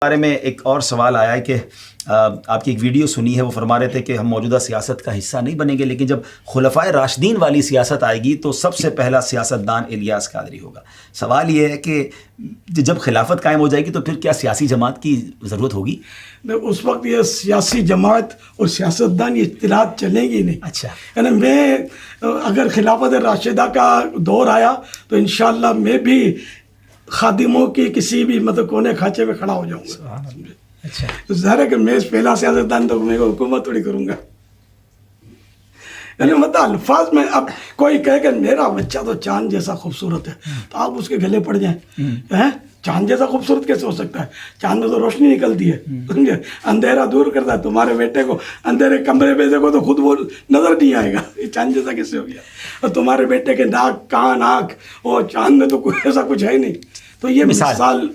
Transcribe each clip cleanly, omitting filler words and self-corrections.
بارے میں ایک اور سوال آیا ہے کہ آپ کی ایک ویڈیو سنی ہے، وہ فرما رہے تھے کہ ہم موجودہ سیاست کا حصہ نہیں بنیں گے، لیکن جب خلفائے راشدین والی سیاست آئے گی تو سب سے پہلا سیاستدان الیاس قادری ہوگا۔ سوال یہ ہے کہ جب خلافت قائم ہو جائے گی تو پھر کیا سیاسی جماعت کی ضرورت ہوگی؟ اس وقت یہ سیاسی جماعت اور سیاستدان یہ اطلاعات چلیں گی نہیں۔ اچھا، یعنی میں اگر خلافت راشدہ کا دور آیا تو انشاءاللہ میں بھی خادموں کی کسی بھی کونے کھانچے میں کھڑا ہو جاؤں گا۔ اچھا، تو ظاہر ہے کہ میں پہلا سیاستدان تو میں حکومت تھوڑی کروں گا۔ یعنی الفاظ میں اب کوئی کہے کہ میرا بچہ تو چاند جیسا خوبصورت ہے تو آپ اس کے گلے پڑ جائیں۔ چاند جیسا خوبصورت کیسے ہو سکتا ہے؟ چاند میں تو روشنی نکلتی ہے، سمجھے؟ اندھیرا دور کرتا ہے۔ تمہارے بیٹے کو اندھیرے کمرے میں دیکھو تو خود وہ نظر نہیں آئے گا، یہ چاند جیسا کیسے ہو گیا؟ اور تمہارے بیٹے کے ناک، کان، آنکھ، اور چاند میں تو کوئی ایسا کچھ ہے ہی نہیں۔ تو یہ مثال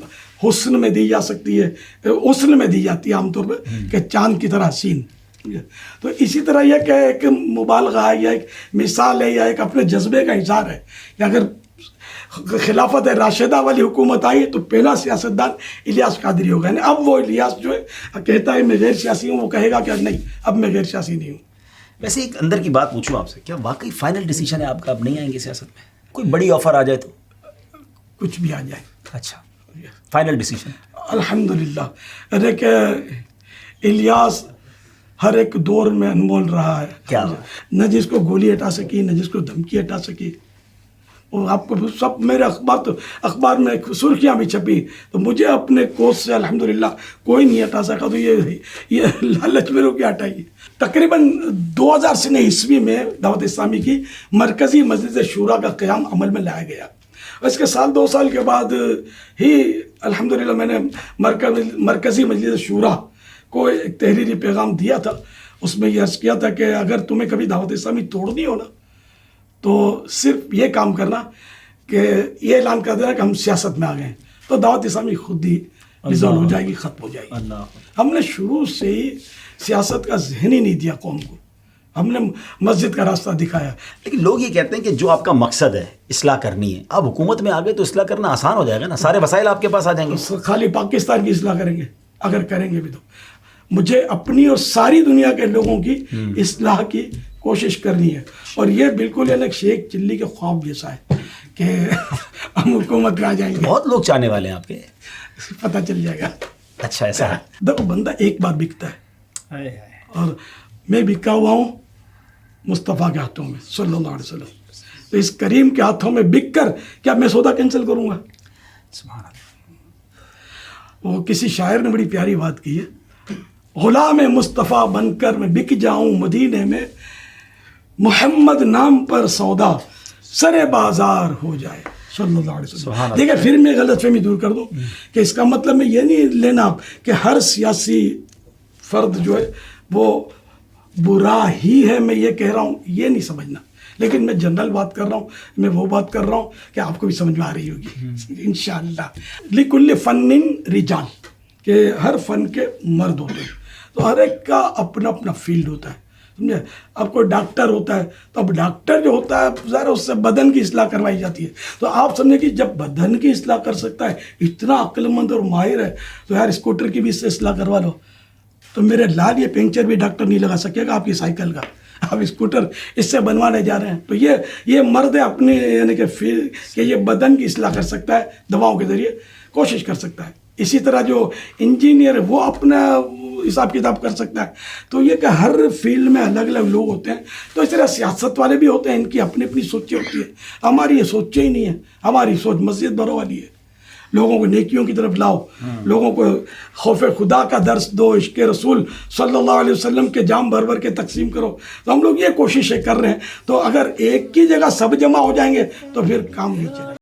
حسن میں دی جا سکتی ہے، حسن میں دی جاتی ہے عام طور پہ کہ چاند کی طرح حسین۔ تو اسی طرح یہ کہ ایک مبالغہ ہے یا ایک مثال ہے یا ایک اپنے جذبے کا اظہار ہے کہ اگر خلافت راشدہ والی حکومت آئی تو پہلا سیاستدان الیاس قادری ہوگا۔ یعنی اب وہ الیاس جو ہے کہتا ہے میں غیر سیاسی ہوں، وہ کہے گا کہ نہیں اب میں غیر سیاسی نہیں ہوں۔ ویسے ایک اندر کی بات پوچھوں آپ سے، کیا واقعی فائنل ڈیسیجن ہے آپ کا اب نہیں آئیں گے سیاست میں؟ کوئی بڑی آفر آ جائے تو؟ کچھ بھی آ جائے، اچھا، فائنل ڈیسیجن الحمدللہ۔ ارے کہ الیاس ہر ایک دور میں انمول رہا ہے، کیا نہ جس کو گولی ہٹا سکی نہ جس کو دھمکی ہٹا سکی۔ اور آپ کو سب میرے اخبار میں سرخیاں بھی چھپی تو مجھے اپنے کوس سے الحمدللہ کوئی نہیں ہٹا سکا، تو یہ لالچ میرے کو کیا ہٹائیے۔ تقریباً 2003 میں دعوت اسلامی کی مرکزی مجلس شورا کا قیام عمل میں لایا گیا۔ اس کے سال 2 سال کے بعد ہی الحمدللہ میں نے مرکزی مجلس شورا کو ایک تحریری پیغام دیا تھا۔ اس میں یہ عرض کیا تھا کہ اگر تمہیں کبھی دعوت اسلامی توڑنی ہو نا تو صرف یہ کام کرنا کہ یہ اعلان کر دینا کہ ہم سیاست میں آ گئے ہیں، تو دعوت اسلامی خود ہی ریزالو ہو جائے گی، ختم ہو جائے گی۔ ہم نے شروع سے ہی سیاست کا ذہن ہی نہیں دیا قوم کو، ہم نے مسجد کا راستہ دکھایا۔ لیکن لوگ یہ کہتے ہیں کہ جو آپ کا مقصد ہے اصلاح کرنی ہے، آپ حکومت میں آ گئے تو اصلاح کرنا آسان ہو جائے گا نا، سارے وسائل آپ کے پاس آ جائیں گے۔ خالی پاکستان کی اصلاح کریں گے؟ اگر کریں گے بھی تو مجھے اپنی اور ساری دنیا کے لوگوں کی اصلاح کی کوشش کرنی ہے، اور یہ بالکل شیخ چلی کے خواب جیسا ہے کہ ہم حکومت میں آ جائیں گے۔ بہت لوگ چاہنے والے ہیں آپ کے، پتہ چل جائے گا۔ اچھا، ایسا ہے؟ دیکھو بندہ ایک بار بکتا ہے، اور میں بکا ہوا ہوں مصطفیٰ کے ہاتھوں میں صلی اللہ علیہ وسلم، تو اس کریم کے ہاتھوں میں بک کر کیا میں سودا کینسل کروں گا؟ سبحان اللہ۔ وہ کسی شاعر نے بڑی پیاری بات کی ہے، غلام مصطفیٰ بن کر میں بک جاؤں مدینے میں، محمد نام پر سودا سرے بازار ہو جائے صلی اللہ علیہ وسلم۔ دیکھیں پھر میں غلط فہمی دور کر دوں کہ اس کا مطلب میں یہ نہیں لینا کہ ہر سیاسی فرد جو ہے وہ برا ہی ہے، میں یہ کہہ رہا ہوں یہ نہیں سمجھنا، لیکن میں جنرل بات کر رہا ہوں، میں وہ بات کر رہا ہوں کہ آپ کو بھی سمجھ میں آ رہی ہوگی انشاءاللہ۔ لکل فن رجال، کہ ہر فن کے مرد ہوتے ہیں، تو ہر ایک کا اپنا اپنا فیلڈ ہوتا ہے، سمجھے؟ اب کوئی ڈاکٹر ہوتا ہے تو اب ڈاکٹر جو ہوتا ہے ظاہر اس سے بدن کی اصلاح کروائی جاتی ہے، تو آپ سمجھیں کہ جب بدن کی اصلاح کر سکتا ہے، اتنا عقل مند اور ماہر ہے، تو یار اسکوٹر کی بھی اس سے اصلاح کروا لو۔ تو میرے لال یہ پنکچر بھی ڈاکٹر نہیں لگا سکے گا آپ کی سائیکل کا، آپ اسکوٹر اس سے بنوانے جا رہے ہیں۔ تو یہ مرد اپنے یعنی کہ یہ بدن کی اصلاح کر سکتا ہے، دواؤں کے ذریعے کوشش کر سکتا ہے۔ اسی طرح جو انجینئر ہے وہ اپنا حساب کتاب کر سکتا ہے۔ تو یہ کہ ہر فیلڈ میں الگ الگ لوگ ہوتے ہیں، تو اس طرح سیاست والے بھی ہوتے ہیں، ان کی اپنی اپنی سوچیں ہوتی ہیں۔ ہماری یہ سوچیں ہی نہیں ہے، ہماری سوچ مسجد بھرو والی ہے، لوگوں کو نیکیوں کی طرف لاؤ، لوگوں کو خوف خدا کا درس دو، عشق رسول صلی اللہ علیہ وسلم کے جام بھر بھر کے تقسیم کرو۔ تو ہم لوگ یہ کوششیں کر رہے ہیں، تو اگر ایک کی جگہ سب جمع ہو جائیں گے تو پھر کام نہیں چلے گا۔